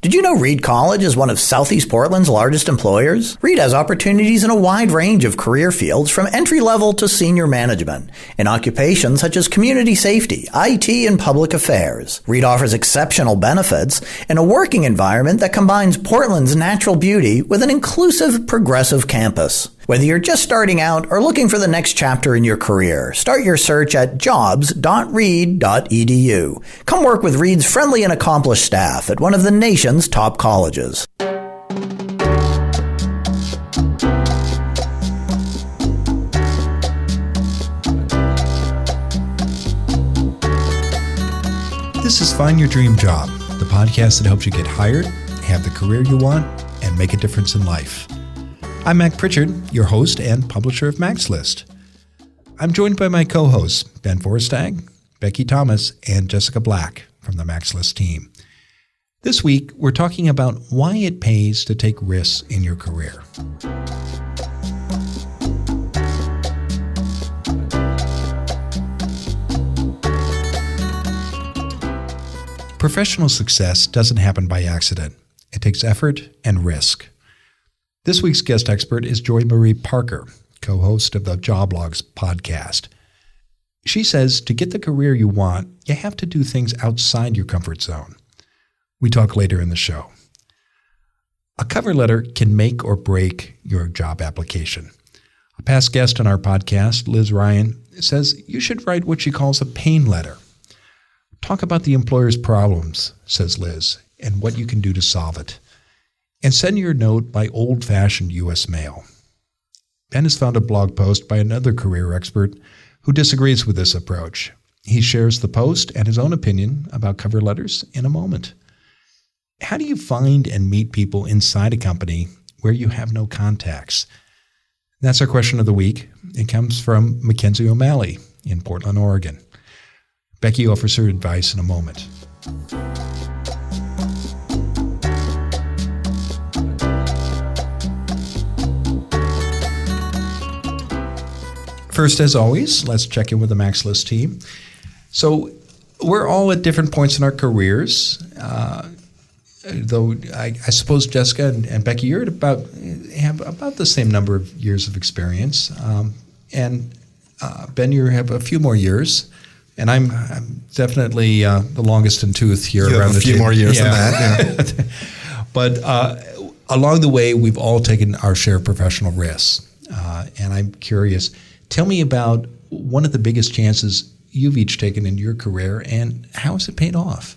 Did you know Reed College is one of Southeast Portland's largest employers? Reed has opportunities in a wide range of career fields from entry-level to senior management in occupations such as community safety, IT, and public affairs. Reed offers exceptional benefits in a working environment that combines Portland's natural beauty with an inclusive, progressive campus. Whether you're just starting out or looking for the next chapter in your career, start your search at jobs.reed.edu. Come work with Reed's friendly and accomplished staff at one of the nation's top colleges. This is Find Your Dream Job, the podcast that helps you get hired, have the career you want, and make a difference in life. I'm Mac Pritchard, your host and publisher of Mac's List. I'm joined by my co-hosts, Ben Forstag, Becky Thomas, and Jessica Black from the Mac's List team. This week, we're talking about why it pays to take risks in your career. Professional success doesn't happen by accident. It takes effort and risk. This week's guest expert is Joymarie Parker, co-host of the Joblogues podcast. She says to get the career you want, you have to do things outside your comfort zone. We talk later in the show. A cover letter can make or break your job application. A past guest on our podcast, Liz Ryan, says you should write what she calls a pain letter. Talk about the employer's problems, says Liz, and what you can do to solve it. And send your note by old-fashioned U.S. mail. Ben has found a blog post by another career expert who disagrees with this approach. He shares the post and his own opinion about cover letters in a moment. How do you find and meet people inside a company where you have no contacts? That's our question of the week. It comes from Mackenzie O'Malley in Portland, Oregon. Becky offers her advice in a moment. First, as always, let's check in with the Mac's List team. So we're all at different points in our careers, though I suppose Jessica and Becky, you're have about the same number of years of experience, and Ben, you have a few more years, and I'm definitely the longest in tooth here around the table. A few more years than that, yeah. But along the way, we've all taken our share of professional risks, and I'm curious. Tell me about one of the biggest chances you've each taken in your career, and how has it paid off?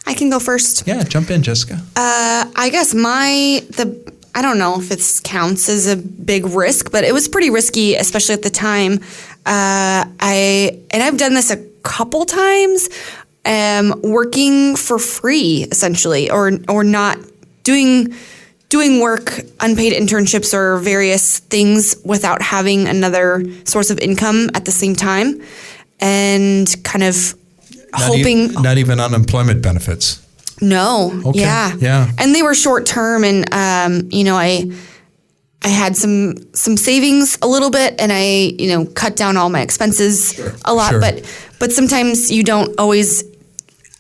I can go first. Yeah, jump in, Jessica. I guess I don't know if it counts as a big risk, but it was pretty risky, especially at the time. I've done this a couple times, working for free, essentially, or not doing work, unpaid internships or various things without having another source of income at the same time, and kind of hoping. Not even unemployment benefits. No. Okay. Yeah. And they were short term, and I had some savings a little bit, and I cut down all my expenses a lot. Sure. But sometimes you don't always.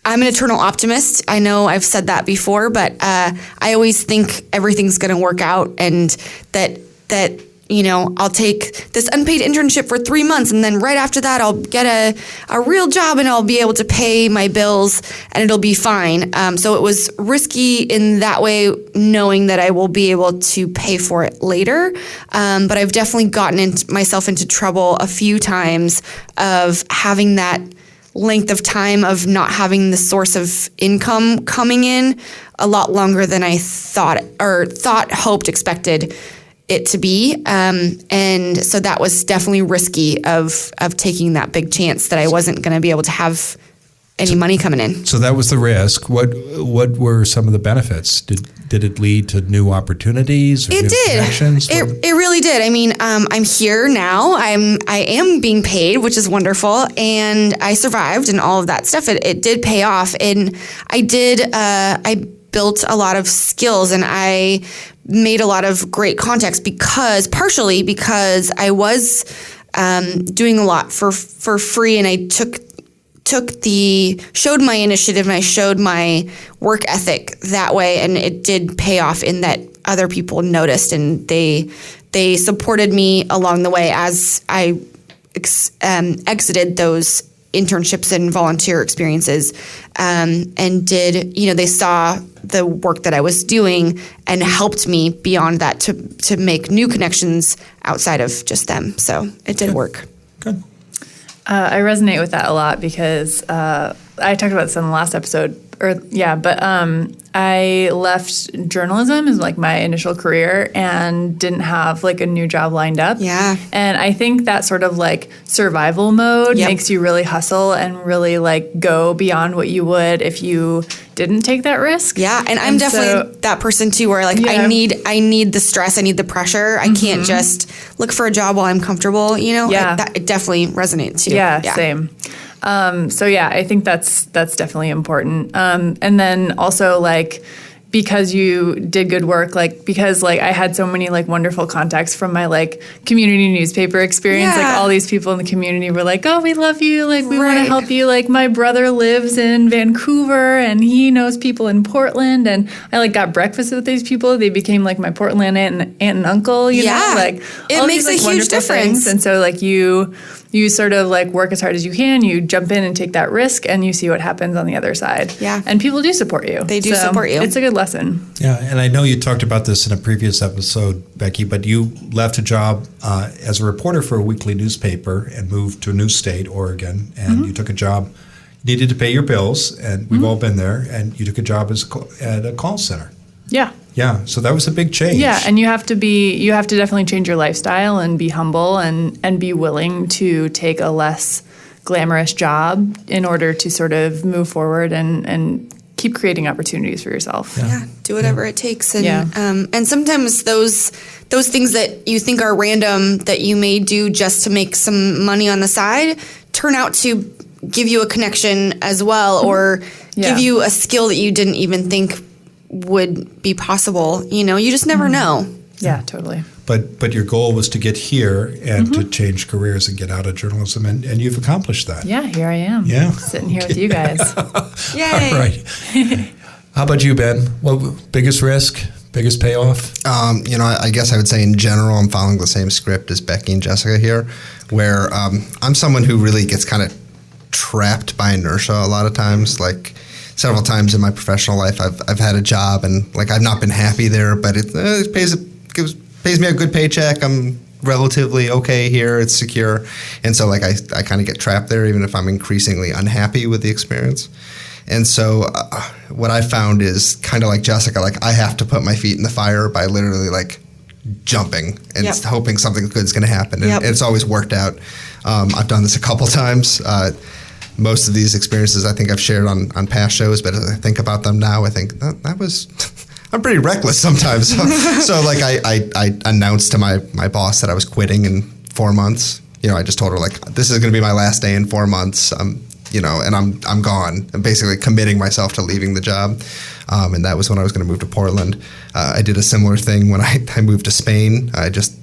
I'm an eternal optimist. I know I've said that before, but I always think everything's going to work out, and that I'll take this unpaid internship for 3 months, and then right after that I'll get a real job, and I'll be able to pay my bills, and it'll be fine. So it was risky in that way, knowing that I will be able to pay for it later. But I've definitely gotten myself into trouble a few times of having that length of time of not having the source of income coming in a lot longer than I hoped, expected it to be. And so that was definitely risky of taking that big chance that I wasn't going to be able to have any money coming in. So that was the risk. What were some of the benefits? Did it lead to new opportunities? Or it new did. Connections? It really did. I mean, I'm here now. I am being paid, which is wonderful, and I survived and all of that stuff. It did pay off, and I built a lot of skills, and I made a lot of great contacts partially because I was doing a lot for free, and I took showed my initiative and I showed my work ethic that way, and it did pay off in that other people noticed, and they supported me along the way as I exited those internships and volunteer experiences, and they saw the work that I was doing and helped me beyond that to make new connections outside of just them. So it did work. Good. I resonate with that a lot because I talked about this in the last episode. I left journalism as like my initial career and didn't have like a new job lined up. Yeah. And I think that sort of like survival mode makes you really hustle and really like go beyond what you would if you didn't take that risk. Yeah, and I'm definitely that person too where like I need the stress, I need the pressure. I can't just look for a job while I'm comfortable, it definitely resonates too. Yeah, same. I think that's definitely important. And then also like, because you did good work, like, because like I had so many like wonderful contacts from my like community newspaper experience. Like all these people in the community were like, oh, we love you. Like we want to help you. Like my brother lives in Vancouver and he knows people in Portland. And I like got breakfast with these people. They became like my Portland aunt and uncle, you know, like it makes a huge difference. Things. And so like you sort of like work as hard as you can, you jump in and take that risk and you see what happens on the other side. Yeah. And people do support you. They do support you. It's a good lesson. Yeah, and I know you talked about this in a previous episode, Becky, but you left a job as a reporter for a weekly newspaper and moved to a new state, Oregon, and you took a job, you needed to pay your bills, and we've all been there, and you took a job at a call center. Yeah. Yeah, so that was a big change. Yeah, and you have to definitely change your lifestyle and be humble and be willing to take a less glamorous job in order to sort of move forward and keep creating opportunities for yourself. Yeah, do whatever it takes. And sometimes those things that you think are random that you may do just to make some money on the side turn out to give you a connection as well, or give you a skill that you didn't even think would be possible. You just never know. Yeah, totally. But your goal was to get here and to change careers and get out of journalism, and you've accomplished that. Yeah, here I am. Yeah. Sitting here with you guys. Yay. All right. How about you, Ben? What biggest risk, biggest payoff? I guess I would say in general, I'm following the same script as Becky and Jessica here, where I'm someone who really gets kind of trapped by inertia a lot of times. Like several times in my professional life, I've had a job and like I've not been happy there, but it pays me a good paycheck. I'm relatively okay here. It's secure. And so like I kind of get trapped there even if I'm increasingly unhappy with the experience. And so what I found is kind of like Jessica, like I have to put my feet in the fire by literally like jumping and hoping something good is going to happen. And it's always worked out. I've done this a couple times. Most of these experiences I think I've shared on past shows, but as I think about them now, I think that was... I'm pretty reckless sometimes. So like I announced to my boss that I was quitting in 4 months. I just told her like, this is going to be my last day in 4 months. And I'm gone. I'm basically committing myself to leaving the job. And that was when I was going to move to Portland. I did a similar thing when I moved to Spain. I just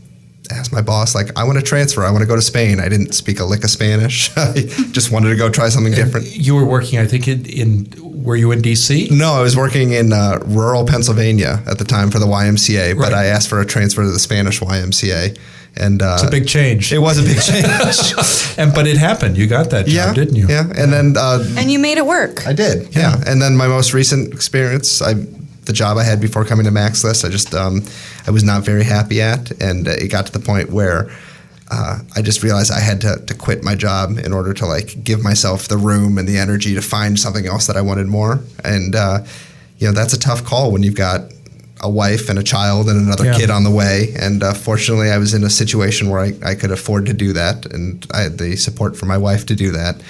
asked my boss, like, I want to transfer. I want to go to Spain. I didn't speak a lick of Spanish. I just wanted to go try something different. You were working, I think, were you in D.C.? No, I was working in rural Pennsylvania at the time for the YMCA, but I asked for a transfer to the Spanish YMCA. And it's a big change. It was a big change. But it happened. You got that job, didn't you? Yeah. And then... and you made it work. I did, yeah. And then my most recent experience, the job I had before coming to MaxList, I was not very happy at. And it got to the point where I just realized I had to quit my job in order to like give myself the room and the energy to find something else that I wanted more. And, that's a tough call when you've got a wife and a child and another kid on the way. And fortunately, I was in a situation where I could afford to do that. And I had the support from my wife to do that.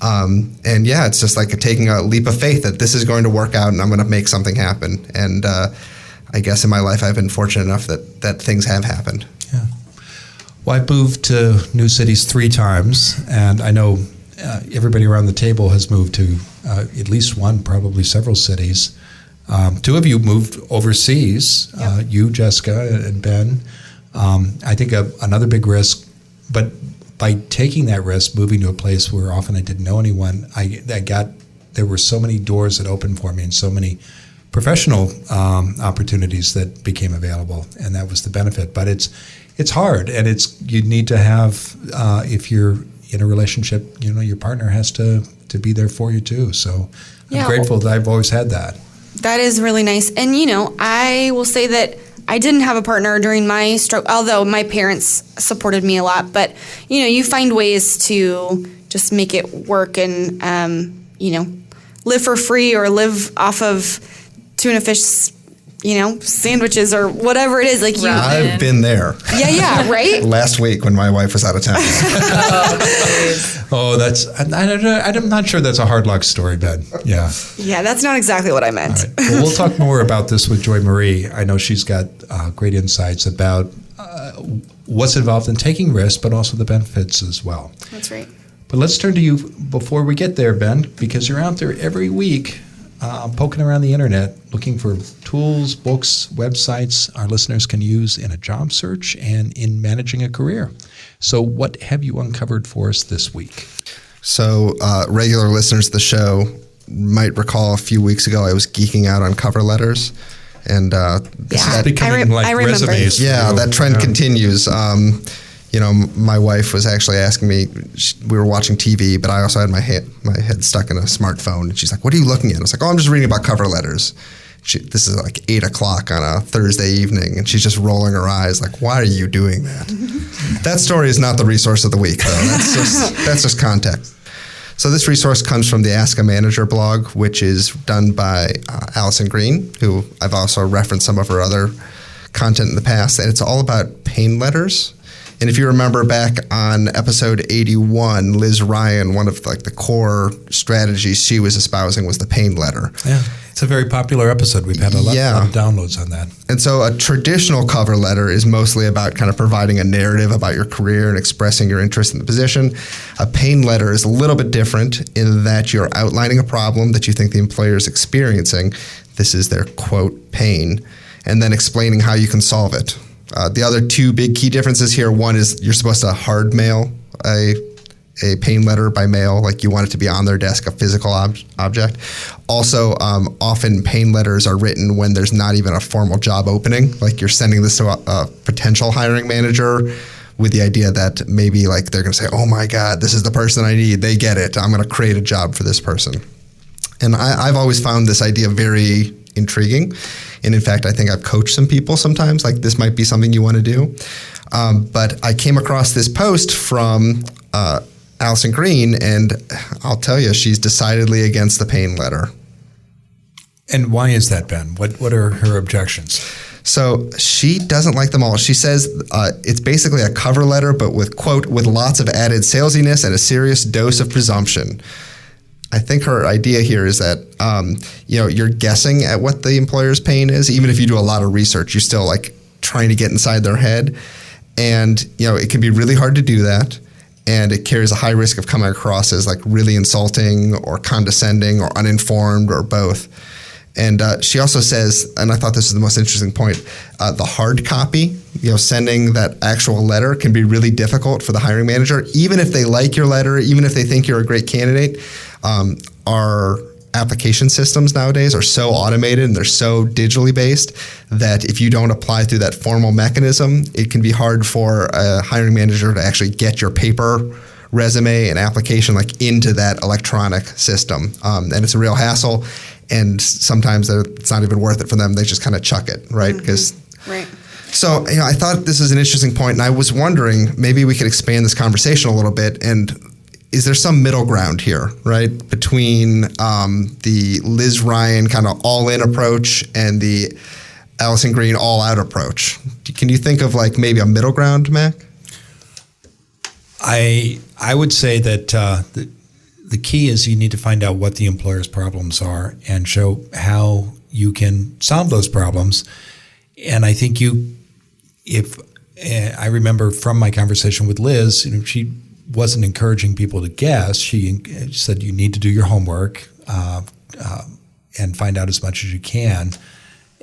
It's just like taking a leap of faith that this is going to work out and I'm going to make something happen. And I guess in my life, I've been fortunate enough that things have happened. Yeah. Well, I've moved to new cities 3 times, and I know everybody around the table has moved to at least one, probably several cities. 2 of you moved overseas, you, Jessica, and Ben. I think another big risk, but by taking that risk, moving to a place where often I didn't know anyone, there were so many doors that opened for me and so many professional opportunities that became available, and that was the benefit. But it's hard, and you need to have if you're in a relationship, your partner has to be there for you too. So I'm grateful that I've always had that. That is really nice. And, I will say that I didn't have a partner during my stroke, although my parents supported me a lot. But, you find ways to just make it work and, live for free or live off of tuna fish, sandwiches or whatever it is. Like I've been there. Yeah, right? Last week when my wife was out of town. I'm not sure that's a hard luck story, Ben. Yeah. Yeah, that's not exactly what I meant. All right. Well, we'll talk more about this with Joymarie. I know she's got great insights about what's involved in taking risks, but also the benefits as well. That's right. But let's turn to you before we get there, Ben, because you're out there every week poking around the internet, looking for tools, books, websites our listeners can use in a job search and in managing a career. So what have you uncovered for us this week? So regular listeners of the show might recall a few weeks ago I was geeking out on cover letters. And this is becoming like resumes. Yeah, that trend continues. My wife was actually asking me, we were watching TV, but I also had my head stuck in a smartphone. And she's like, what are you looking at? I was like, I'm just reading about cover letters. This is like 8 o'clock on a Thursday evening. And she's just rolling her eyes like, why are you doing that? That story is not the resource of the week, though. That's just context. So this resource comes from the Ask a Manager blog, which is done by Allison Green, who I've also referenced some of her other content in the past. And it's all about pain letters. And if you remember back on episode 81, Liz Ryan, one of the core strategies she was espousing was the pain letter. Yeah, it's a very popular episode. We've had a lot of downloads on that. And so a traditional cover letter is mostly about kind of providing a narrative about your career and expressing your interest in the position. A pain letter is a little bit different in that you're outlining a problem that you think the employer is experiencing. This is their quote, pain, and then explaining how you can solve it. The other two big key differences here, one is you're supposed to hard mail a pain letter by mail, like you want it to be on their desk, a physical object. Also, often pain letters are written when there's not even a formal job opening, like you're sending this to a potential hiring manager with the idea that maybe like they're going to say, oh my God, this is the person I need. They get it. I'm going to create a job for this person. And I've always found this idea very intriguing. And in fact, I think I've coached some people sometimes, like this might be something you want to do. But I came across this post from Allison Green, and I'll tell you, she's decidedly against the pain letter. And why is that, Ben? What are her objections? So she doesn't like them all. She says it's basically a cover letter, but with, quote, with lots of added salesiness and a serious dose of presumption. I think her idea here is that, you're guessing at what the employer's pain is. Even if you do a lot of research, you're still like trying to get inside their head. And, it can be really hard to do that. And it carries a high risk of coming across as like really insulting or condescending or uninformed or both. And she also says, and I thought this is the most interesting point, the hard copy, sending that actual letter can be really difficult for the hiring manager. Even if they like your letter, even if they think you're a great candidate, our application systems nowadays are so automated and they're so digitally based that if you don't apply through that formal mechanism, it can be hard for a hiring manager to actually get your paper resume and application like into that electronic system. And it's a real hassle. And sometimes it's not even worth it for them. They just kind of chuck it, right? Right. So, I thought this was an interesting point, and I was wondering maybe we could expand this conversation a little bit. And is there some middle ground here, right, between the Liz Ryan kind of all-in approach and the Allison Green all-out approach? Can you think of like maybe a middle ground, Mac? I would say that the key is you need to find out what the employer's problems are and show how you can solve those problems. And I think I remember from my conversation with Liz, she wasn't encouraging people to guess. She said you need to do your homework and find out as much as you can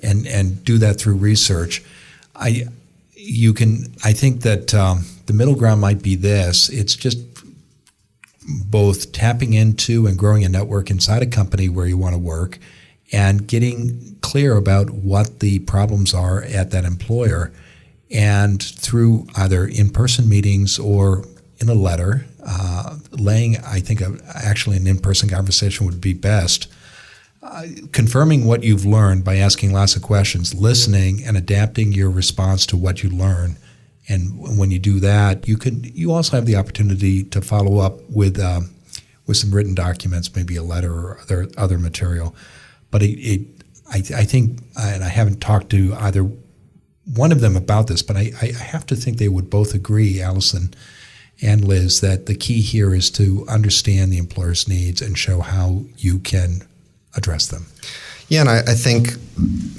and do that through research. I think that the middle ground might be this. It's just both tapping into and growing a network inside a company where you want to work and getting clear about what the problems are at that employer. And through either in-person meetings or in a letter, I think actually an in-person conversation would be best. Confirming what you've learned by asking lots of questions, listening and adapting your response to what you learn. And when you do that, you also have the opportunity to follow up with some written documents, maybe a letter or other material. But I think, and I haven't talked to either one of them about this, but I have to think they would both agree, Allison and Liz, that the key here is to understand the employer's needs and show how you can address them. Yeah, and I think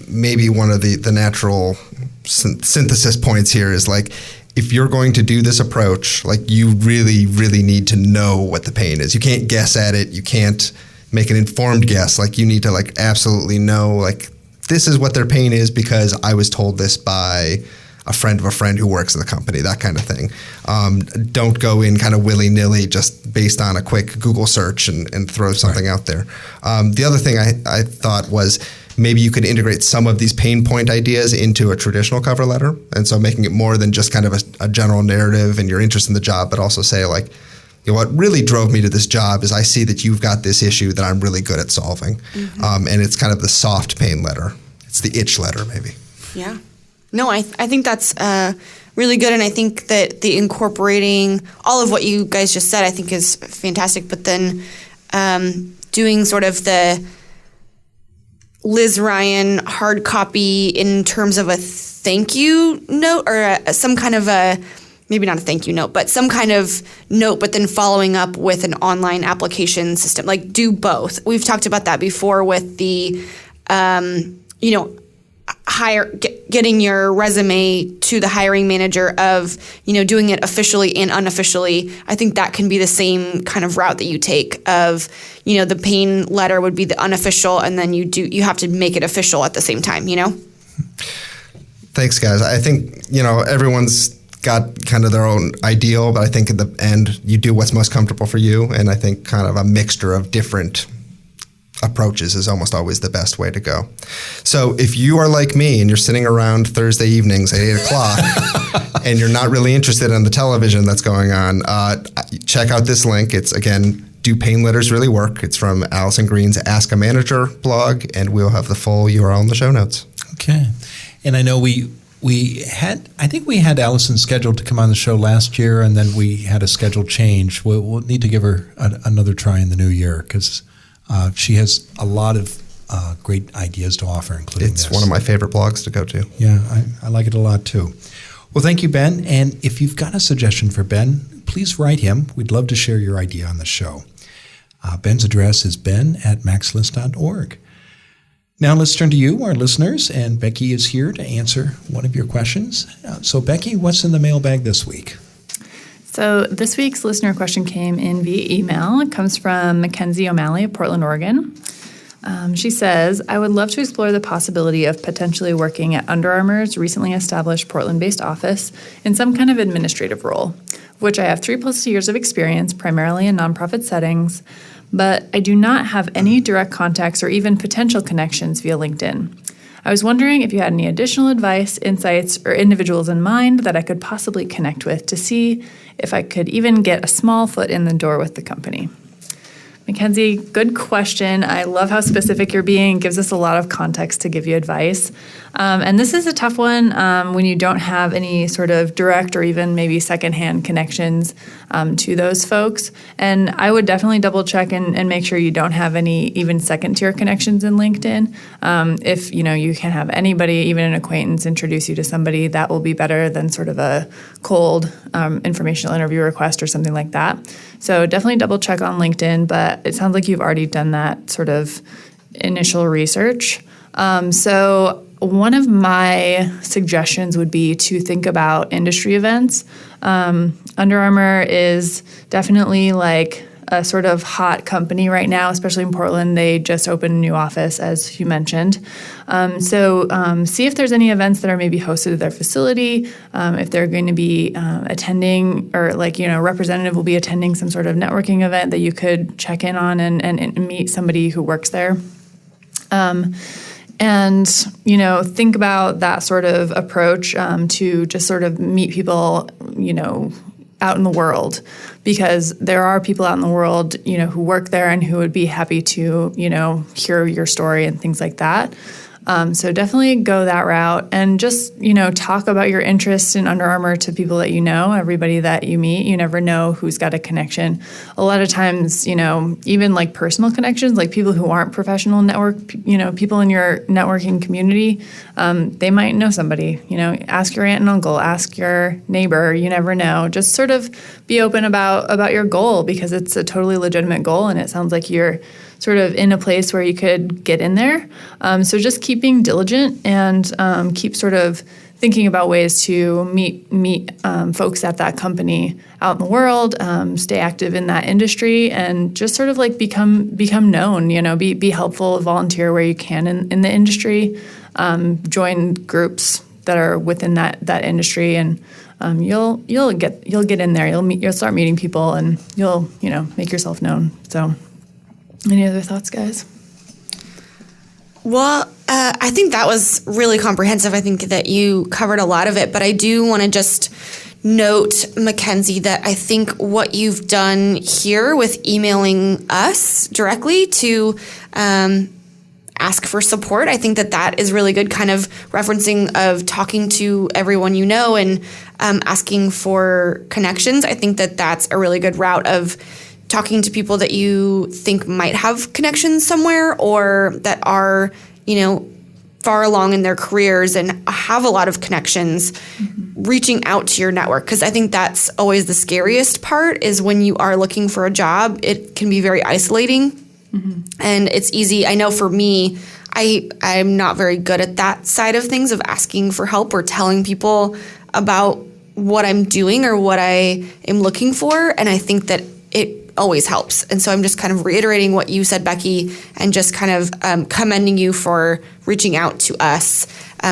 maybe one of the natural synthesis points here is like, if you're going to do this approach, like you really, really need to know what the pain is. You can't guess at it. You can't make an informed guess. Like you need to like absolutely know like this is what their pain is because I was told this by a friend of a friend who works at the company, that kind of thing. Don't go in kind of willy-nilly just based on a quick Google search and throw something out there. The other thing I thought was maybe you could integrate some of these pain point ideas into a traditional cover letter. And so making it more than just kind of a general narrative and your interest in the job, but also say like, you know, what really drove me to this job is I see that you've got this issue that I'm really good at solving. Mm-hmm. And it's kind of the soft pain letter. It's the itch letter maybe. Yeah. No, I think that's really good, and I think that the incorporating all of what you guys just said I think is fantastic, but then doing sort of the Liz Ryan hard copy in terms of a thank you note or some kind of maybe not a thank you note, but some kind of note, but then following up with an online application system. Like do both. We've talked about that before with the, getting your resume to the hiring manager of, doing it officially and unofficially. I think that can be the same kind of route that you take of, the pain letter would be the unofficial and then you have to make it official at the same time, Thanks, guys. I think, everyone's got kind of their own ideal, but I think in the end you do what's most comfortable for you. And I think kind of a mixture of different approaches is almost always the best way to go. So if you are like me and you're sitting around Thursday evenings at 8:00 and you're not really interested in the television that's going on, check out this link. It's again, Do Pain Letters Really Work? It's from Allison Green's Ask a Manager blog, and we'll have the full URL in the show notes. Okay. And I know we had Allison scheduled to come on the show last year, and then we had a schedule change. We'll need to give her another try in the new year because she has a lot of great ideas to offer, including It's one of my favorite blogs to go to. Yeah, I like it a lot too. Well, thank you, Ben. And if you've got a suggestion for Ben, please write him. We'd love to share your idea on the show. Ben's address is ben@maxlist.org. Now let's turn to you, our listeners, and Becky is here to answer one of your questions. So Becky, what's in the mailbag this week? So this week's listener question came in via email. It comes from Mackenzie O'Malley of Portland, Oregon. She says, I would love to explore the possibility of potentially working at Under Armour's recently established Portland-based office in some kind of administrative role, of which I have 3+ years of experience, primarily in nonprofit settings, but I do not have any direct contacts or even potential connections via LinkedIn. I was wondering if you had any additional advice, insights, or individuals in mind that I could possibly connect with to see if I could even get a small foot in the door with the company. Mackenzie, good question. I love how specific you're being. It gives us a lot of context to give you advice. And this is a tough one when you don't have any sort of direct or even maybe secondhand connections to those folks. And I would definitely double check and make sure you don't have any even second tier connections in LinkedIn. If you can have anybody, even an acquaintance, introduce you to somebody, that will be better than sort of a cold informational interview request or something like that. So definitely double check on LinkedIn, but it sounds like you've already done that sort of initial research. So one of my suggestions would be to think about industry events. Under Armour is definitely like a sort of hot company right now, especially in Portland. They just opened a new office, as you mentioned. So see if there's any events that are maybe hosted at their facility, if they're going to be attending, or like, a representative will be attending some sort of networking event that you could check in on and meet somebody who works there. And, think about that sort of approach to just sort of meet people, out in the world, because there are people out in the world, who work there and who would be happy to, hear your story and things like that. So definitely go that route and just, talk about your interest in Under Armour to people that everybody that you meet. You never know who's got a connection. A lot of times, even like personal connections, like people who aren't professional people in your networking community, they might know somebody. Ask your aunt and uncle, ask your neighbor. You never know. Just sort of be open about your goal, because it's a totally legitimate goal, and it sounds like you're sort of in a place where you could get in there. So just keep being diligent and keep sort of thinking about ways to meet folks at that company out in the world, stay active in that industry, and just sort of like become known, be helpful, volunteer where you can in the industry, join groups that are within that industry, and you'll get in there. You'll start meeting people, and you'll make yourself known. So. Any other thoughts, guys? Well, I think that was really comprehensive. I think that you covered a lot of it, but I do want to just note, Mackenzie, that I think what you've done here with emailing us directly to ask for support, I think that is really good, kind of referencing of talking to everyone and asking for connections. I think that's a really good route of talking to people that you think might have connections somewhere, or that are, far along in their careers and have a lot of connections, reaching out to your network. Because I think that's always the scariest part, is when you are looking for a job, it can be very isolating. And it's easy. I know for me, I'm not very good at that side of things, of asking for help or telling people about what I'm doing or what I am looking for. And I think that it always helps. And so I'm just kind of reiterating what you said, Becky, and just kind of commending you for reaching out to us,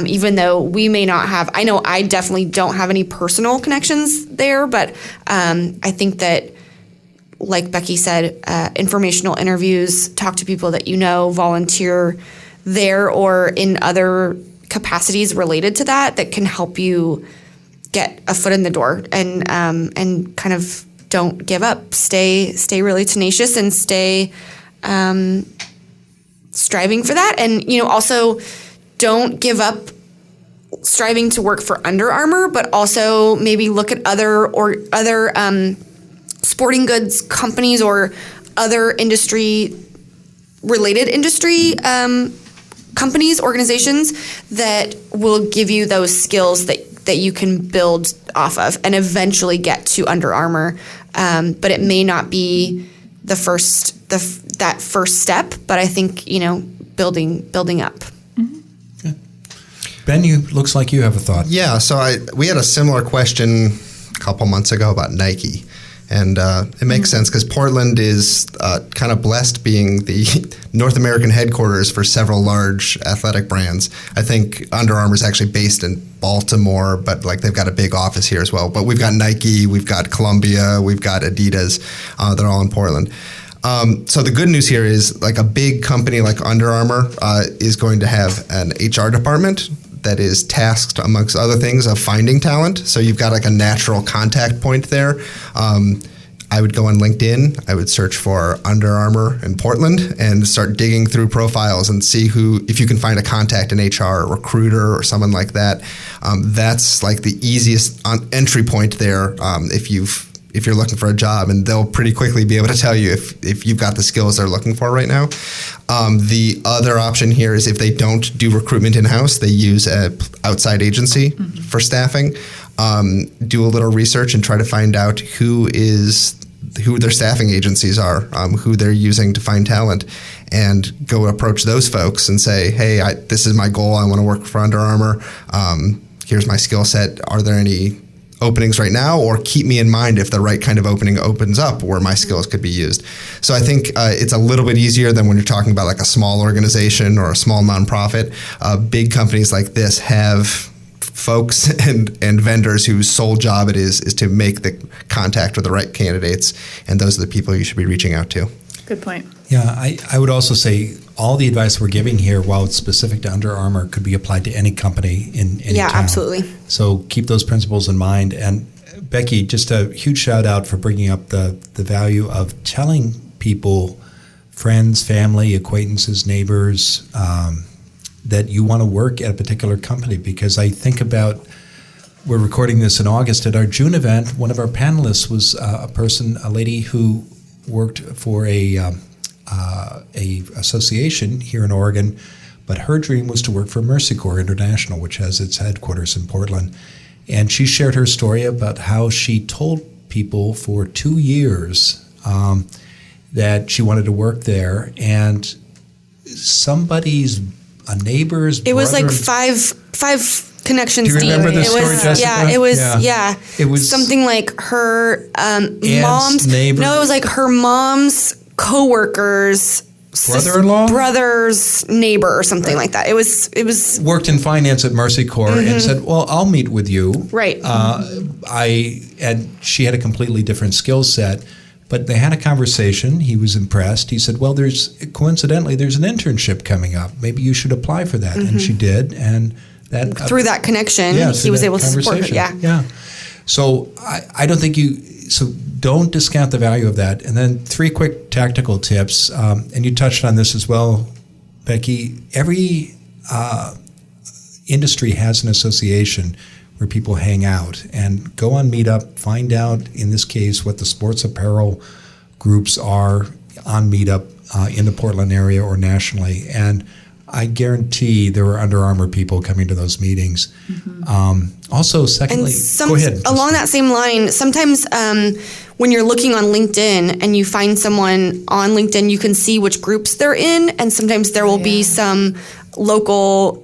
even though we may not have. I know I definitely don't have any personal connections there, but I think that, like Becky said, informational interviews, talk to people that volunteer there or in other capacities related to that can help you get a foot in the door and kind of don't give up. Stay really tenacious and stay striving for that. And, also don't give up striving to work for Under Armour, but also maybe look at other sporting goods companies or other related industry companies, organizations that will give you those skills that you can build off of and eventually get to Under Armour. But it may not be that first step, but I think, building up. Okay. Ben, looks like you have a thought. Yeah, so we had a similar question a couple months ago about Nike. And it makes sense because Portland is kind of blessed being the North American headquarters for several large athletic brands. I think Under Armour is actually based in Baltimore, but they've got a big office here as well. But we've got Nike, we've got Columbia, we've got Adidas. They're all in Portland. So the good news here is a big company like Under Armour is going to have an HR department that is tasked, amongst other things, of finding talent. So you've got a natural contact point there. I would go on LinkedIn. I would search for Under Armour in Portland and start digging through profiles and see if you can find a contact in HR, a recruiter, or someone like that. That's the easiest entry point there if you're looking for a job, and they'll pretty quickly be able to tell you if you've got the skills they're looking for right now. The other option here is if they don't do recruitment in-house, they use an outside agency for staffing. Do a little research and try to find out who their staffing agencies are, who they're using to find talent, and go approach those folks and say, hey, this is my goal. I want to work for Under Armour. Here's my skill set. Are there any openings right now, or keep me in mind if the right kind of opening opens up where my skills could be used. So I think it's a little bit easier than when you're talking about like a small organization or a small nonprofit. Big companies like this have folks and vendors whose sole job it is to make the contact with the right candidates, and those are the people you should be reaching out to. Good point. Yeah, I would also say all the advice we're giving here, while it's specific to Under Armour, could be applied to any company in any town. Absolutely. So keep those principles in mind. And Becky, just a huge shout out for bringing up the value of telling people, friends, family, acquaintances, neighbors, that you want to work at a particular company. Because I think about, we're recording this in August, at our June event, one of our panelists was a lady who worked for a association here in Oregon, but her dream was to work for Mercy Corps International, which has its headquarters in Portland. And she shared her story about how she told people for 2 years that she wanted to work there, and a neighbor's It was brother, like five connections do you deep. remember the story, was, Jessica? It was something like her mom's neighbor. No, it was like her mom's coworker's brother's neighbor or something like that. It was worked in finance at Mercy Corps and said, "Well, I'll meet with you." Right. And she had a completely different skill set, but they had a conversation. He was impressed. He said, "Well, coincidentally there's an internship coming up. Maybe you should apply for that." And she did, and that through that connection, he was able to support her. Yeah. So I don't think don't discount the value of that. And then 3 quick tactical tips, and you touched on this as well, Becky. Every industry has an association where people hang out, and go on Meetup, find out, in this case, what the sports apparel groups are on Meetup in the Portland area or nationally. And I guarantee there were Under Armour people coming to those meetings. Also, secondly, go ahead. Along that same line, sometimes when you're looking on LinkedIn and you find someone on LinkedIn, you can see which groups they're in, and sometimes there will be some local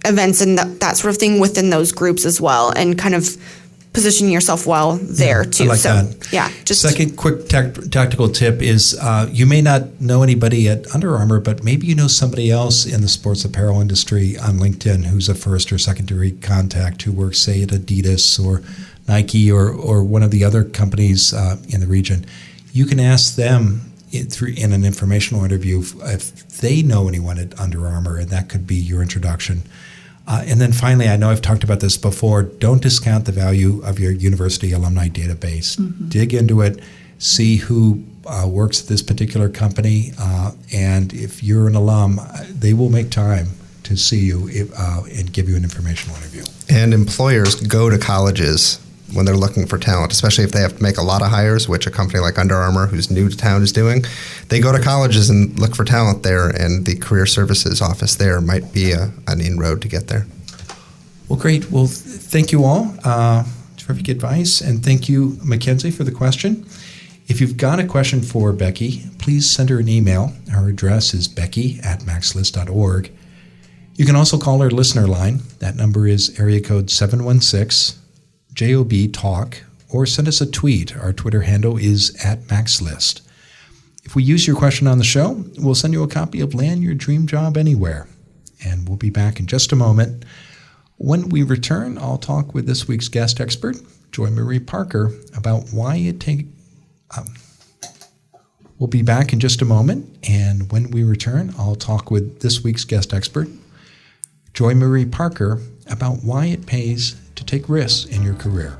events and that sort of thing within those groups as well, and kind of position yourself well there too. I like that. Yeah. Second quick tactical tip is you may not know anybody at Under Armour, but maybe you know somebody else in the sports apparel industry on LinkedIn who's a first or secondary contact who works, say, at Adidas or Nike or one of the other companies in the region. You can ask them in an informational interview if they know anyone at Under Armour, and that could be your introduction. And then finally, I know I've talked about this before, don't discount the value of your university alumni database. Dig into it, see who works at this particular company, and if you're an alum, they will make time to see you and give you an informational interview. And employers go to colleges when they're looking for talent, especially if they have to make a lot of hires, which a company like Under Armour, who's new to town, is doing. They go to colleges and look for talent there, and the career services office there might be an inroad to get there. Well, great. Well, thank you all. Terrific advice. And thank you, Mackenzie, for the question. If you've got a question for Becky, please send her an email. Her address is becky@maxlist.org. You can also call our listener line. That number is area code 716-JOB Talk, or send us a tweet. Our Twitter handle is @MaxList. If we use your question on the show, we'll send you a copy of Land Your Dream Job Anywhere. And we'll be back in just a moment. When we return, I'll talk with this week's guest expert, Joymarie Parker, about why it takes... We'll be back in just a moment, and when we return, I'll talk with this week's guest expert, Joymarie Parker, about why it pays to take risks in your career.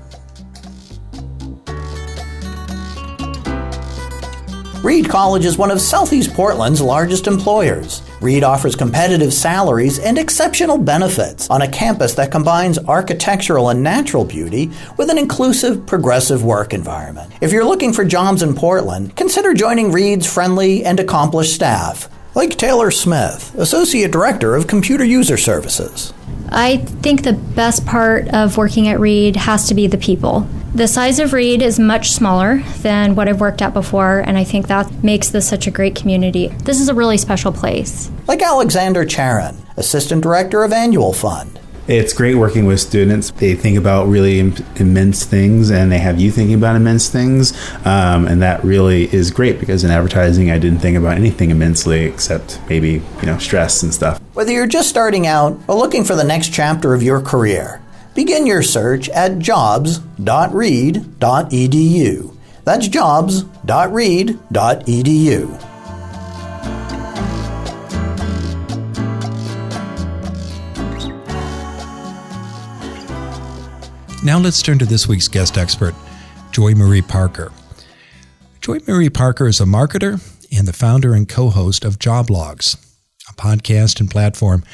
Reed College is one of Southeast Portland's largest employers. Reed offers competitive salaries and exceptional benefits on a campus that combines architectural and natural beauty with an inclusive, progressive work environment. If you're looking for jobs in Portland, consider joining Reed's friendly and accomplished staff, like Taylor Smith, Associate Director of Computer User Services. I think the best part of working at Reed has to be the people. The size of Reed is much smaller than what I've worked at before, and I think that makes this such a great community. This is a really special place. Like Alexander Charon, Assistant Director of Annual Fund. It's great working with students. They think about really immense things, and they have you thinking about immense things. And that really is great, because in advertising, I didn't think about anything immensely except maybe, stress and stuff. Whether you're just starting out or looking for the next chapter of your career, begin your search at jobs.reed.edu. That's jobs.reed.edu. Now let's turn to this week's guest expert, Joymarie Parker. Joymarie Parker is a marketer and the founder and co-host of Joblogues, a podcast and platform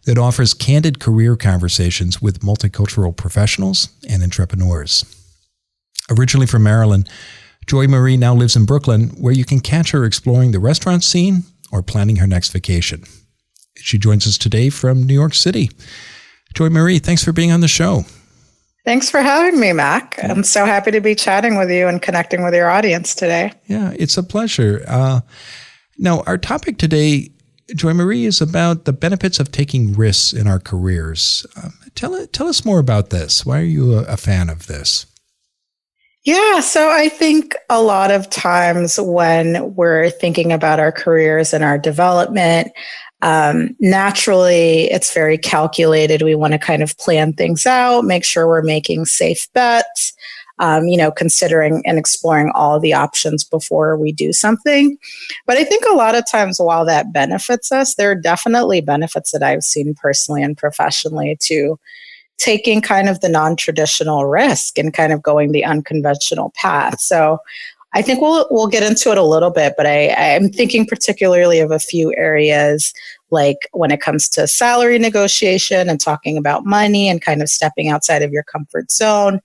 that offers candid career conversations with multicultural professionals and entrepreneurs. Originally from Maryland, Joymarie now lives in Brooklyn, where you can catch her exploring the restaurant scene or planning her next vacation. She joins us today from New York City. Joymarie, thanks for being on the show. Thanks for having me, Mac. I'm so happy to be chatting with you and connecting with your audience today. Yeah, it's a pleasure. Now, our topic today, Joymarie, is about the benefits of taking risks in our careers. Tell us more about this. Why are you a fan of this? Yeah, so I think a lot of times when we're thinking about our careers and our development, naturally, it's very calculated. We want to kind of plan things out, make sure we're making safe bets, considering and exploring all the options before we do something. But I think a lot of times while that benefits us, there are definitely benefits that I've seen personally and professionally to taking kind of the non-traditional risk and kind of going the unconventional path. So I think we'll get into it a little bit, but I'm thinking particularly of a few areas, like when it comes to salary negotiation and talking about money and kind of stepping outside of your comfort zone,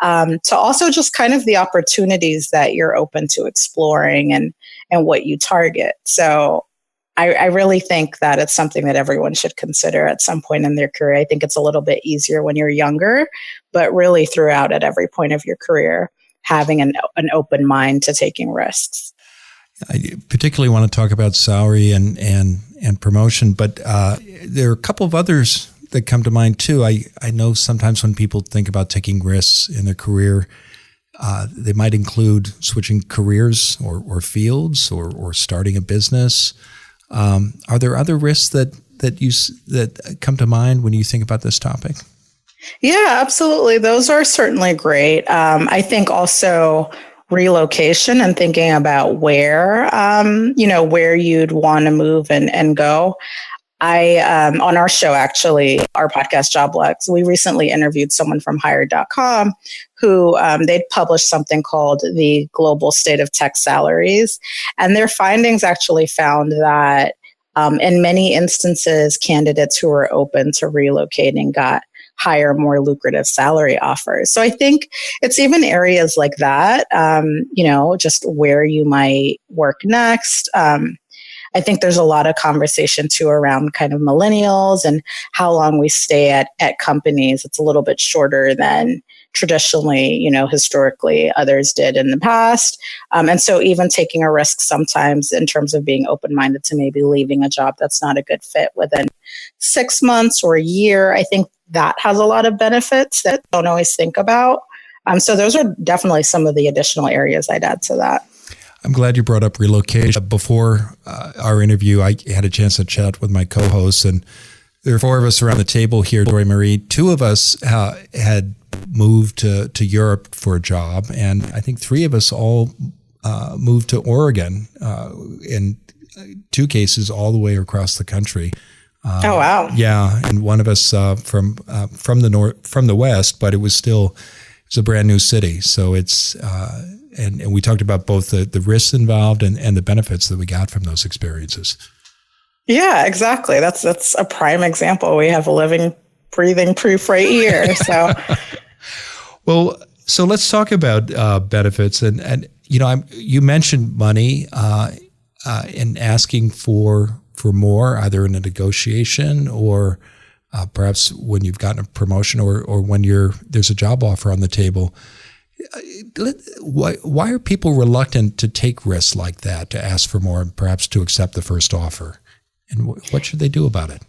to also just kind of the opportunities that you're open to exploring and what you target. So I really think that it's something that everyone should consider at some point in their career. I think it's a little bit easier when you're younger, but really throughout at every point of your career, having an open mind to taking risks. I particularly want to talk about salary and promotion, but there are a couple of others that come to mind too. I know sometimes when people think about taking risks in their career, they might include switching careers or fields or starting a business. Are there other risks that come to mind when you think about this topic? Yeah, absolutely. Those are certainly great. I think also relocation and thinking about where you'd want to move and go. On our show, actually, our podcast Joblogues, we recently interviewed someone from Hired.com who they'd published something called the Global State of Tech Salaries. And their findings actually found that in many instances, candidates who were open to relocating got higher, more lucrative salary offers. So I think it's even areas like that, just where you might work next. I think there's a lot of conversation too around kind of millennials and how long we stay at companies. It's a little bit shorter than traditionally, historically others did in the past. And so even taking a risk sometimes in terms of being open-minded to maybe leaving a job that's not a good fit within 6 months or a year, I think that has a lot of benefits that I don't always think about. So those are definitely some of the additional areas I'd add to that. I'm glad you brought up relocation. Before our interview, I had a chance to chat with my co-hosts, and there are 4 of us around the table here, Joymarie. 2 of us had moved to Europe for a job, and I think 3 of us all moved to Oregon, in 2 cases all the way across the country. Oh, wow. Yeah, and one of us from the west, but it's a brand new city. So it's and we talked about both the risks involved and the benefits that we got from those experiences. Yeah, exactly. That's a prime example. We have a living, breathing proof right here. So, well, so let's talk about benefits. And you mentioned money and asking for more, either in a negotiation or perhaps when you've gotten a promotion or when there's a job offer on the table. Why are people reluctant to take risks like that, to ask for more and perhaps to accept the first offer? And what should they do about it?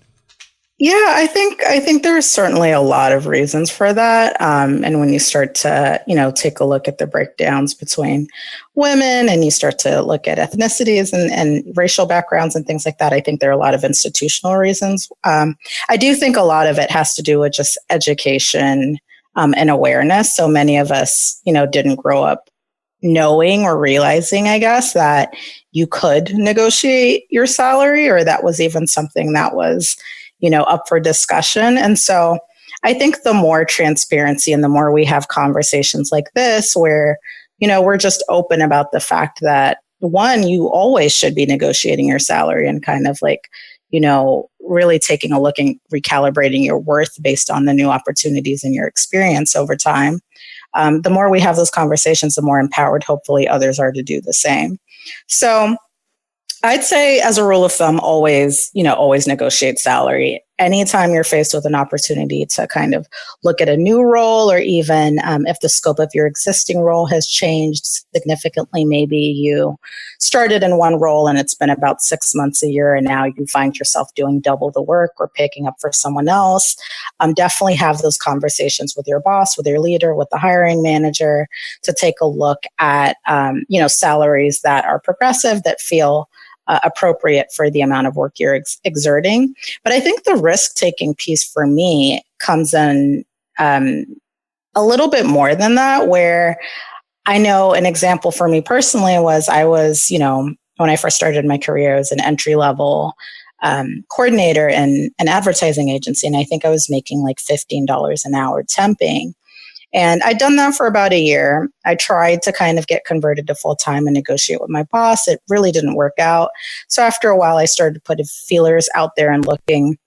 Yeah, I think there's certainly a lot of reasons for that. And when you start to, take a look at the breakdowns between women and you start to look at ethnicities and racial backgrounds and things like that, I think there are a lot of institutional reasons. I do think a lot of it has to do with just education and awareness. So many of us, didn't grow up knowing or realizing, I guess, that you could negotiate your salary, or that was even something that was up for discussion. And so I think the more transparency and the more we have conversations like this, where, we're just open about the fact that, one, you always should be negotiating your salary and kind of like, really taking a look and recalibrating your worth based on the new opportunities in your experience over time. The more we have those conversations, the more empowered, hopefully, others are to do the same. So I'd say, as a rule of thumb, always negotiate salary. Anytime you're faced with an opportunity to kind of look at a new role, or even if the scope of your existing role has changed significantly, maybe you started in one role and it's been about 6 months, a year, and now you find yourself doing double the work or picking up for someone else. Definitely have those conversations with your boss, with your leader, with the hiring manager, to take a look at salaries that are progressive, that feel appropriate for the amount of work you're exerting. But I think the risk-taking piece for me comes in a little bit more than that, where I know an example for me personally was I was, when I first started my career, I was an entry-level coordinator in an advertising agency. And I think I was making like $15 an hour temping. And I'd done that for about a year. I tried to kind of get converted to full-time and negotiate with my boss. It really didn't work out. So after a while, I started putting feelers out there and looking.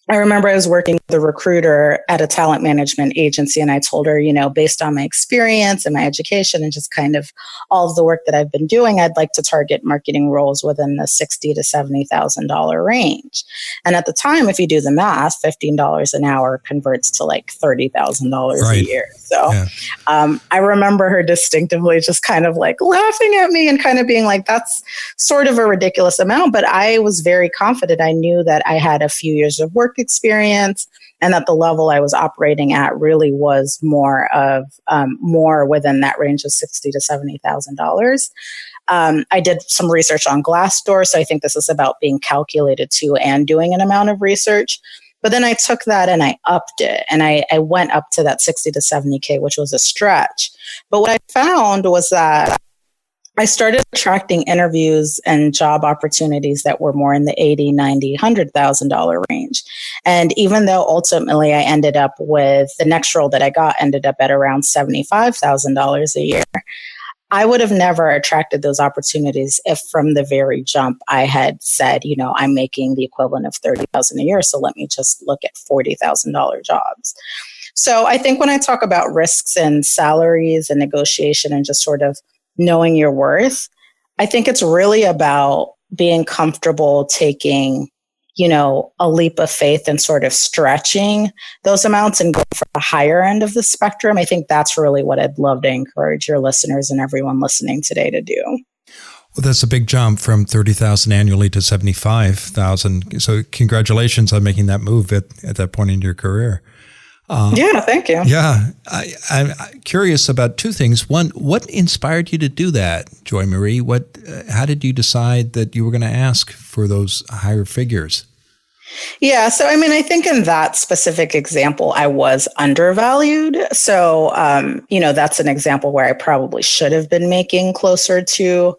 I remember I was working with a recruiter at a talent management agency, and I told her, based on my experience and my education and just kind of all of the work that I've been doing, I'd like to target marketing roles within the $60,000 to $70,000 range. And at the time, if you do the math, $15 an hour converts to like $30,000 a year. So I remember her distinctively just kind of like laughing at me and kind of being like, that's sort of a ridiculous amount. But I was very confident. I knew that I had a few years of work experience, and that the level I was operating at really was more within that range of $60,000 to $70,000. I did some research on Glassdoor, so I think this is about being calculated too and doing an amount of research. But then I took that and I upped it, and I went up to that 60 to 70K, which was a stretch. But what I found was that I started attracting interviews and job opportunities that were more in the $80,000, $90,000, $100,000 range. And even though ultimately I ended up with the next role that I got ended up at around $75,000 a year, I would have never attracted those opportunities if from the very jump I had said, I'm making the equivalent of $30,000 a year, so let me just look at $40,000 jobs. So I think when I talk about risks and salaries and negotiation and just sort of knowing your worth, I think it's really about being comfortable taking, a leap of faith and sort of stretching those amounts and going for the higher end of the spectrum. I think that's really what I'd love to encourage your listeners and everyone listening today to do. Well, that's a big jump from $30,000 annually to $75,000. So congratulations on making that move at that point in your career. Yeah, thank you. Yeah. I'm curious about two things. One, what inspired you to do that, Joymarie? How did you decide that you were going to ask for those higher figures? Yeah. So, I think in that specific example, I was undervalued. So, that's an example where I probably should have been making closer to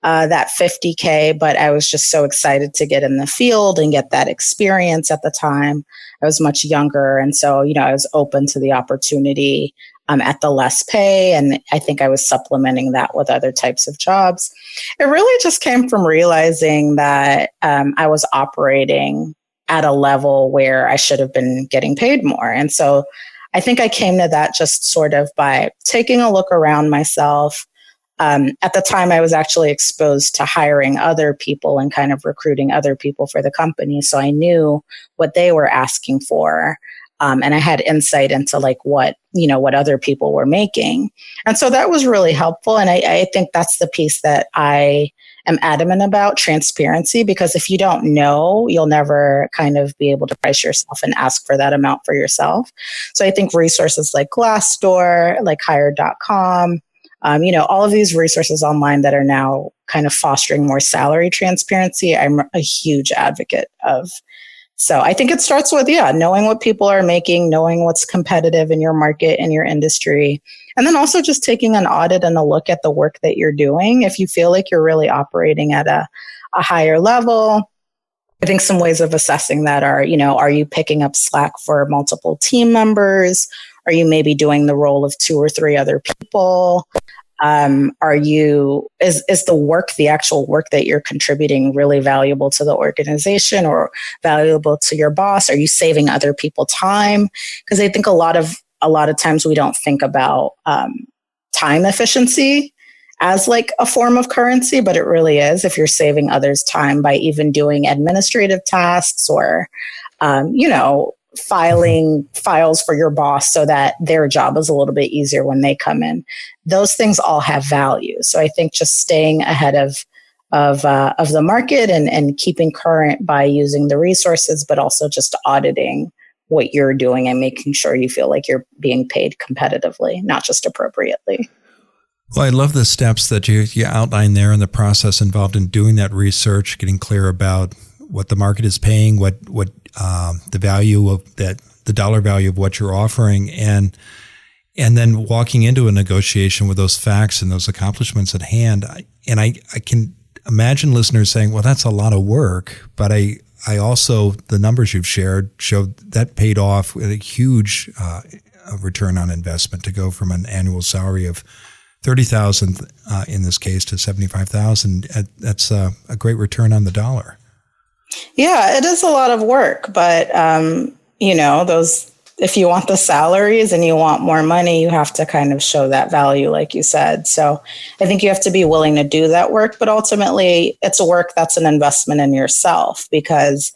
that 50K, but I was just so excited to get in the field and get that experience at the time. I was much younger. And so, I was open to the opportunity at the less pay. And I think I was supplementing that with other types of jobs. It really just came from realizing that I was operating at a level where I should have been getting paid more. And so I think I came to that just sort of by taking a look around myself. At the time, I was actually exposed to hiring other people and kind of recruiting other people for the company. So I knew what they were asking for. And I had insight into like what other people were making. And so that was really helpful. And I think that's the piece that I am adamant about transparency, because if you don't know, you'll never kind of be able to price yourself and ask for that amount for yourself. So I think resources like Glassdoor, like Hired.com, all of these resources online that are now kind of fostering more salary transparency, I'm a huge advocate of. So I think it starts with, knowing what people are making, knowing what's competitive in your market and your industry, and then also just taking an audit and a look at the work that you're doing. If you feel like you're really operating at a higher level, I think some ways of assessing that are, are you picking up slack for multiple team members? Are you maybe doing the role of 2 or 3 other people? Is the work, the actual work that you're contributing, really valuable to the organization or valuable to your boss? Are you saving other people time? Because I think a lot of times we don't think about time efficiency as like a form of currency, but it really is. If you're saving others time by even doing administrative tasks or, filing files for your boss so that their job is a little bit easier when they come in. Those things all have value. So I think just staying ahead of the market and keeping current by using the resources, but also just auditing what you're doing and making sure you feel like you're being paid competitively, not just appropriately. Well, I love the steps that you outline there and the process involved in doing that research, getting clear about what the market is paying, what the value of that, the dollar value of what you're offering, and then walking into a negotiation with those facts and those accomplishments at hand. I can imagine listeners saying, well, that's a lot of work, but I also, the numbers you've shared show that paid off with a huge return on investment to go from an annual salary of $30,000 in this case to $75,000. That's a great return on the dollar. Yeah, it is a lot of work, but if you want the salaries and you want more money, you have to kind of show that value, like you said. So I think you have to be willing to do that work, but ultimately it's a work that's an investment in yourself, because,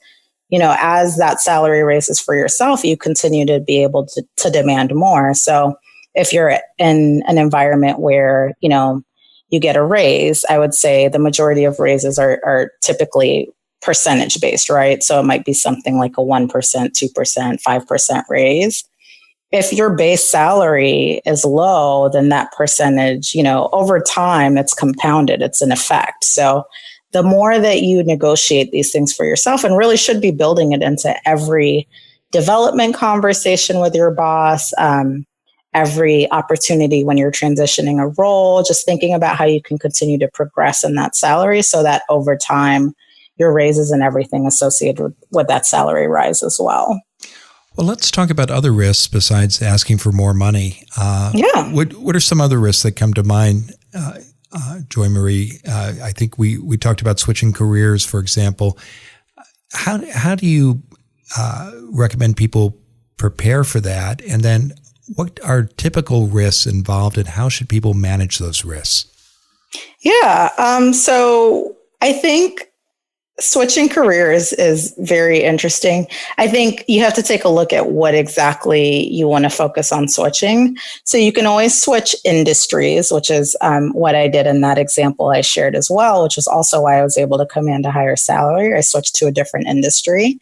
as that salary raises for yourself, you continue to be able to demand more. So if you're in an environment where, you get a raise, I would say the majority of raises are typically percentage based, right? So it might be something like a 1%, 2%, 5% raise. If your base salary is low, then that percentage, over time, it's compounded, it's an effect. So the more that you negotiate these things for yourself, and really should be building it into every development conversation with your boss, every opportunity when you're transitioning a role, just thinking about how you can continue to progress in that salary so that over time, your raises and everything associated with that salary rise as well. Well, let's talk about other risks besides asking for more money. What are some other risks that come to mind, Joymarie? I think we talked about switching careers, for example. How do you recommend people prepare for that? And then what are typical risks involved and how should people manage those risks? Yeah. So I think switching careers is very interesting. I think you have to take a look at what exactly you want to focus on switching. So you can always switch industries, which is what I did in that example I shared as well, which is also why I was able to command a higher salary. I switched to a different industry.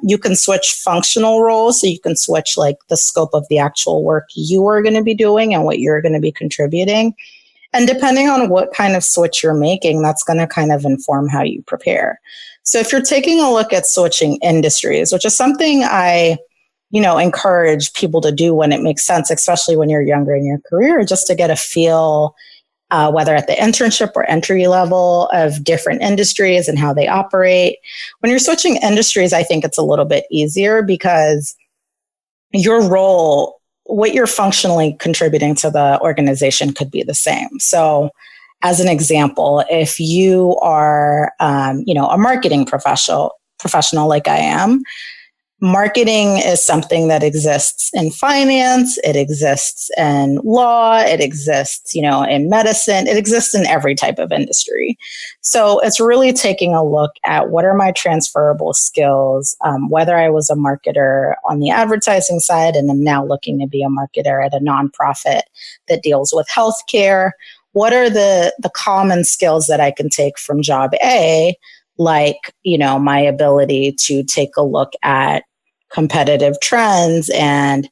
You can switch functional roles. So you can switch like the scope of the actual work you are going to be doing and what you're going to be contributing. And depending on what kind of switch you're making, that's going to kind of inform how you prepare. So if you're taking a look at switching industries, which is something I, encourage people to do when it makes sense, especially when you're younger in your career, just to get a feel, whether at the internship or entry level, of different industries and how they operate. When you're switching industries, I think it's a little bit easier because your role, what you're functionally contributing to the organization, could be the same. So as an example, if you are, a marketing professional like I am, marketing is something that exists in finance, it exists in law, it exists, in medicine, it exists in every type of industry. So it's really taking a look at what are my transferable skills, whether I was a marketer on the advertising side and am now looking to be a marketer at a nonprofit that deals with healthcare. what are the common skills that I can take from job A, like, my ability to take a look at competitive trends and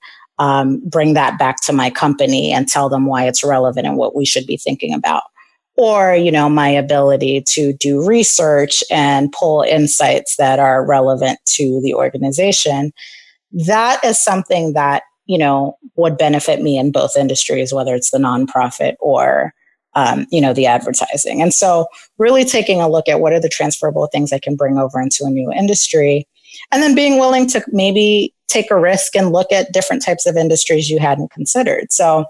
bring that back to my company and tell them why it's relevant and what we should be thinking about. Or, my ability to do research and pull insights that are relevant to the organization. That is something that, would benefit me in both industries, whether it's the nonprofit or, the advertising. And so really taking a look at what are the transferable things I can bring over into a new industry, and then being willing to maybe take a risk and look at different types of industries you hadn't considered. So,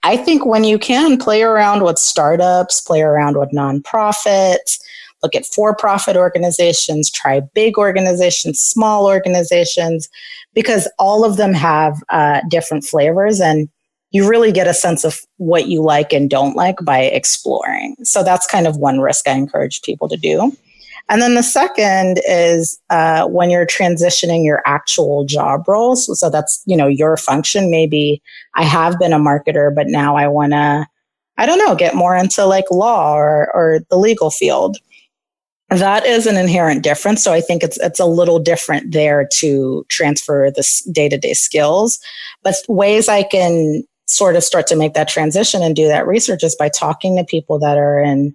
I think when you can, play around with startups, play around with nonprofits, look at for-profit organizations, try big organizations, small organizations, because all of them have different flavors, and you really get a sense of what you like and don't like by exploring. So that's kind of one risk I encourage people to do. And then the second is when you're transitioning your actual job roles. So that's, your function. Maybe I have been a marketer, but now I want to, get more into like law or the legal field. That is an inherent difference. So I think it's a little different there to transfer this day-to-day skills. But ways I can sort of start to make that transition and do that research is by talking to people that are in,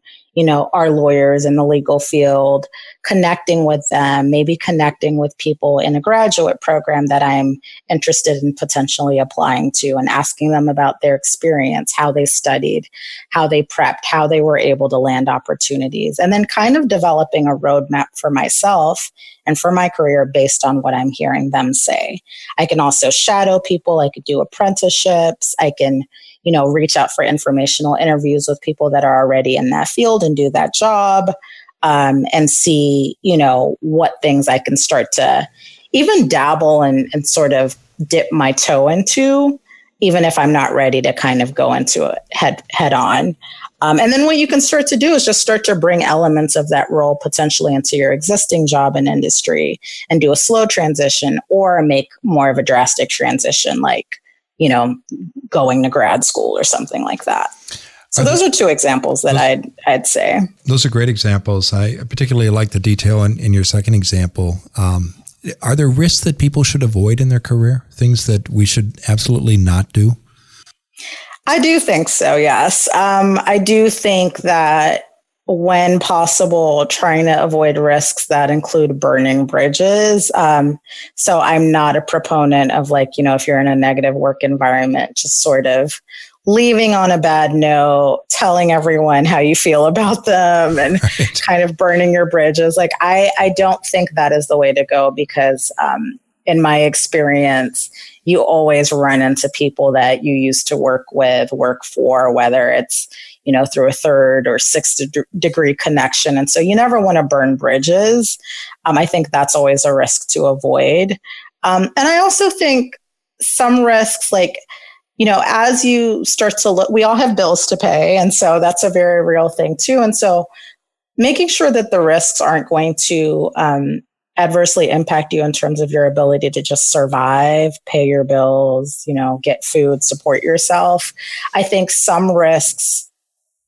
our lawyers in the legal field, connecting with them, maybe connecting with people in a graduate program that I'm interested in potentially applying to, and asking them about their experience, how they studied, how they prepped, how they were able to land opportunities, and then kind of developing a roadmap for myself and for my career based on what I'm hearing them say. I can also shadow people. I could do apprenticeships. I can reach out for informational interviews with people that are already in that field and do that job, and see, what things I can start to even dabble and sort of dip my toe into, even if I'm not ready to kind of go into it head on. And then what you can start to do is just start to bring elements of that role potentially into your existing job and industry and do a slow transition, or make more of a drastic transition, like, going to grad school or something like that. So those are two examples that I'd say. Those are great examples. I particularly like the detail in your second example. Are there risks that people should avoid in their career? Things that we should absolutely not do? I do think so, yes. I do think that when possible, trying to avoid risks that include burning bridges. So I'm not a proponent of if you're in a negative work environment, just sort of leaving on a bad note, telling everyone how you feel about them, and kind of burning your bridges. I don't think that is the way to go, because in my experience, you always run into people that you used to work for, whether it's through a third or sixth degree connection. And so you never want to burn bridges. I think that's always a risk to avoid. And I also think some risks, as you start to look, we all have bills to pay. And so that's a very real thing too. And so making sure that the risks aren't going to adversely impact you in terms of your ability to just survive, pay your bills, get food, support yourself. I think some risks,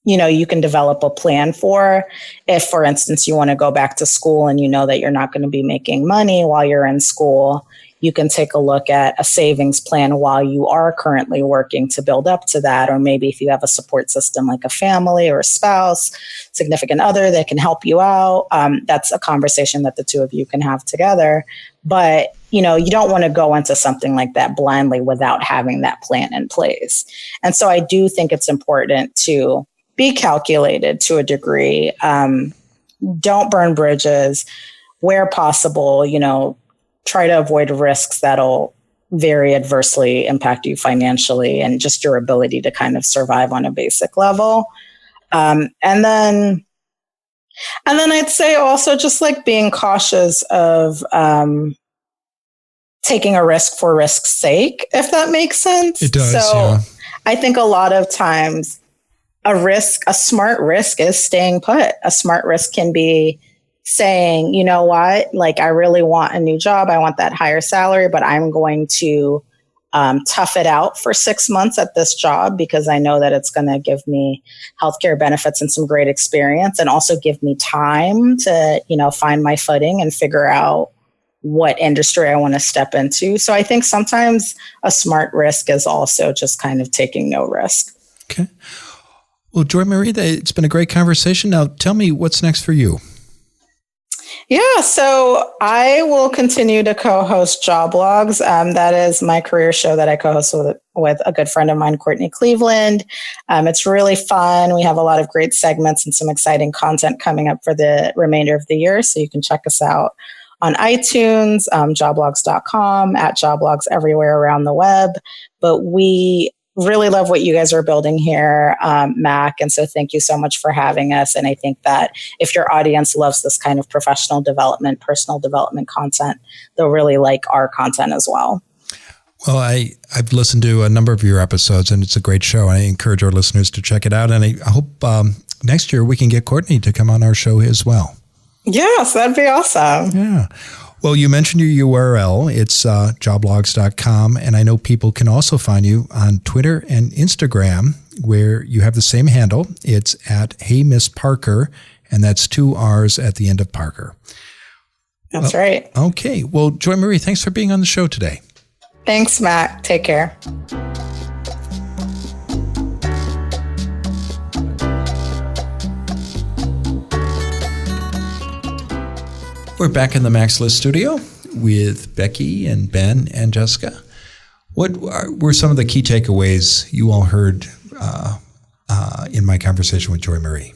you can develop a plan for. If, for instance, you want to go back to school and you know that you're not going to be making money while you're in school, you can take a look at a savings plan while you are currently working to build up to that. Or maybe if you have a support system like a family or a spouse, significant other that can help you out, that's a conversation that the two of you can have together. But, you don't want to go into something like that blindly without having that plan in place. And so I do think it's important to be calculated to a degree. Don't burn bridges. Where possible, try to avoid risks that'll very adversely impact you financially and just your ability to kind of survive on a basic level. And then I'd say also just being cautious of taking a risk for risk's sake, if that makes sense. It does. So yeah. I think a lot of times a smart risk is staying put. A smart risk can be saying, you know what, I really want a new job. I want that higher salary, but I'm going to tough it out for 6 months at this job because I know that it's going to give me healthcare benefits and some great experience, and also give me time to, find my footing and figure out what industry I want to step into. So I think sometimes a smart risk is also just kind of taking no risk. Okay. Well, Joymarie, it's been a great conversation. Now tell me what's next for you. Yeah, so I will continue to co-host Joblogues. That is my career show that I co-host with a good friend of mine, Courtney Cleveland. It's really fun. We have a lot of great segments and some exciting content coming up for the remainder of the year. So you can check us out on iTunes, joblogs.com, at Joblogues everywhere around the web. But we really love what you guys are building here, Mac. And so thank you so much for having us. And I think that if your audience loves this kind of professional development, personal development content, they'll really like our content as well. Well, I've listened to a number of your episodes, and it's a great show. I encourage our listeners to check it out. And I hope next year we can get Courtney to come on our show as well. Yes, that'd be awesome. Yeah. Well, you mentioned your URL. It's joblogs.com. And I know people can also find you on Twitter and Instagram, where you have the same handle. It's at Hey Miss Parker, and that's 2 R's at the end of Parker. That's right. Okay. Well, Joymarie, thanks for being on the show today. Thanks, Matt. Take care. We're back in the Max List studio with Becky and Ben and Jessica. What were some of the key takeaways you all heard in my conversation with Joymarie?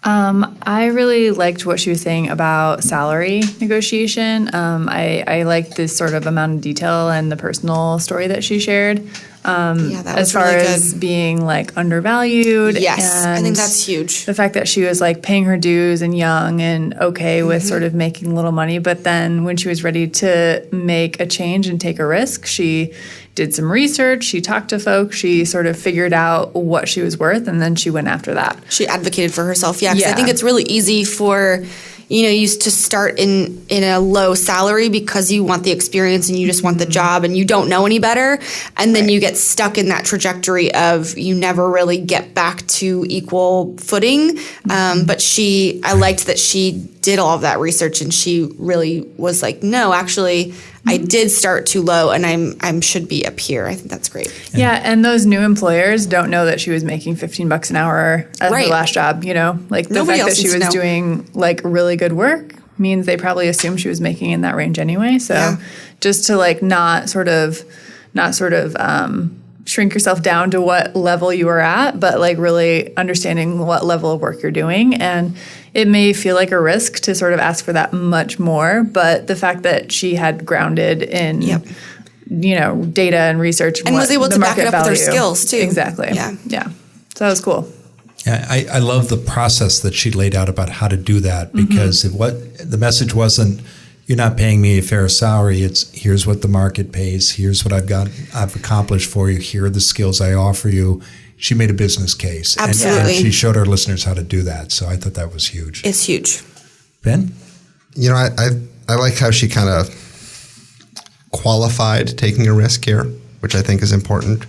I really liked what she was saying about salary negotiation. I liked this sort of amount of detail and the personal story that she shared. That was as far really as good. Being like undervalued. Yes, I and think that's huge. The fact that she was like paying her dues and young and okay with sort of making little money. But then when she was ready to make a change and take a risk, she did some research, she talked to folks, she sort of figured out what she was worth, and then she went after that. She advocated for herself. Yeah, because I think it's really easy for you to start in a low salary because you want the experience and you just want the job and you don't know any better. And then you get stuck in that trajectory of you never really get back to equal footing. But I liked that she did all of that research and she really was like, no, actually, I did start too low and I should be up here. I think that's great. Yeah, and those new employers don't know that she was making $15 an hour at her last job, Like the Nobody fact else that she needs to was know. doing like really good work means they probably assumed she was making in that range anyway. So just to like not sort of shrink yourself down to what level you are at, but like really understanding what level of work you're doing. And it may feel like a risk to sort of ask for that much more, but the fact that she had grounded in, data and research And was able to back it up with her skills too. Exactly. Yeah. So that was cool. Yeah, I love the process that she laid out about how to do that because the message wasn't, you're not paying me a fair salary. It's here's what the market pays. Here's what I've accomplished for you. Here are the skills I offer you. She made a business case. Absolutely. And she showed our listeners how to do that. So I thought that was huge. It's huge. Ben? I like how she kind of qualified taking a risk here, which I think is important.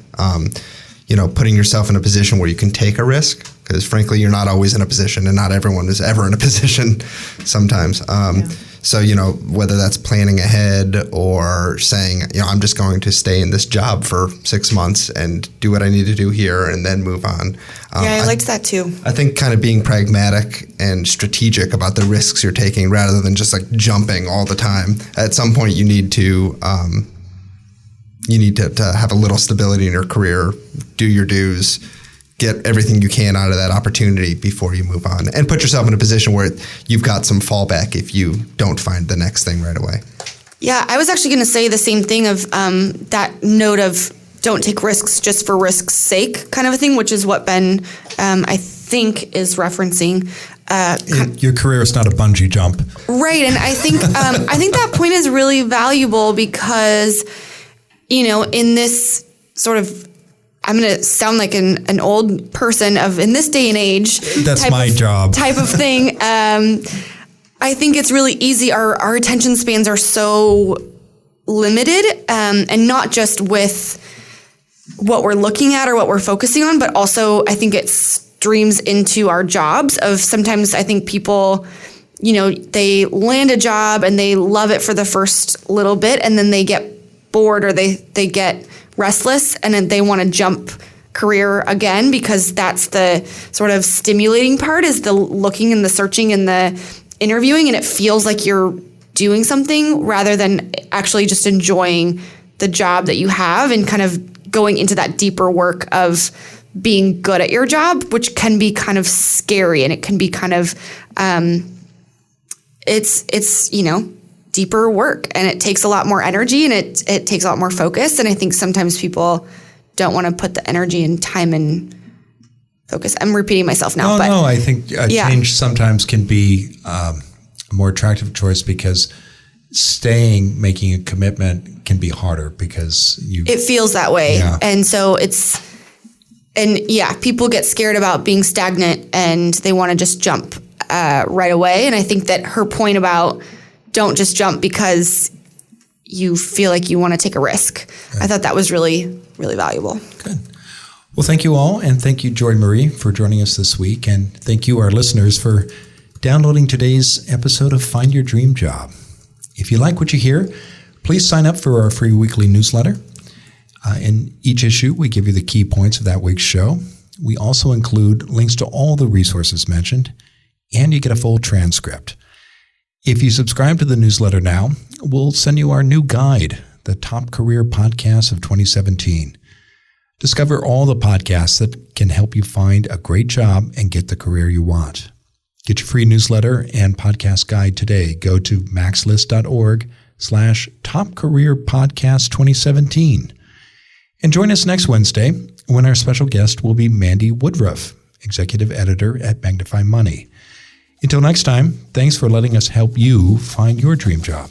Putting yourself in a position where you can take a risk, because frankly, you're not always in a position and not everyone is ever in a position sometimes. So, whether that's planning ahead or saying, I'm just going to stay in this job for 6 months and do what I need to do here and then move on. I liked that too. I think kind of being pragmatic and strategic about the risks you're taking rather than just like jumping all the time. At some point, you need to have a little stability in your career, do your dues, get everything you can out of that opportunity before you move on, and put yourself in a position where you've got some fallback if you don't find the next thing right away. Yeah, I was actually going to say the same thing of that note of don't take risks just for risk's sake kind of a thing, which is what Ben, I think, is referencing. Your career is not a bungee jump. Right, and I think that point is really valuable because, in this sort of, I'm going to sound like an old person in this day and age. That's my job. Type of thing. I think it's really easy. Our attention spans are so limited, and not just with what we're looking at or what we're focusing on, but also I think it streams into our jobs. Of sometimes I think people, they land a job and they love it for the first little bit, and then they get bored or they get restless, and then they want to jump career again, because that's the sort of stimulating part, is the looking and the searching and the interviewing, and it feels like you're doing something rather than actually just enjoying the job that you have and kind of going into that deeper work of being good at your job, which can be kind of scary, and it can be kind of it's deeper work, and it takes a lot more energy, and it takes a lot more focus, and I think sometimes people don't want to put the energy and time and focus. I'm repeating myself now. No, I think change sometimes can be a more attractive choice, because making a commitment can be harder because it feels that way. Yeah. And so people get scared about being stagnant and they want to just jump right away. And I think that her point about don't just jump because you feel like you want to take a risk. Right. I thought that was really, really valuable. Good. Well, thank you all. And thank you, Joymarie, for joining us this week. And thank you, our listeners, for downloading today's episode of Find Your Dream Job. If you like what you hear, please sign up for our free weekly newsletter. In each issue, we give you the key points of that week's show. We also include links to all the resources mentioned, and you get a full transcript. If you subscribe to the newsletter now, we'll send you our new guide, the Top Career Podcasts of 2017. Discover all the podcasts that can help you find a great job and get the career you want. Get your free newsletter and podcast guide today. Go to maxlist.org/Top Career Podcast 2017. And join us next Wednesday when our special guest will be Mandy Woodruff, Executive Editor at Magnify Money. Until next time, thanks for letting us help you find your dream job.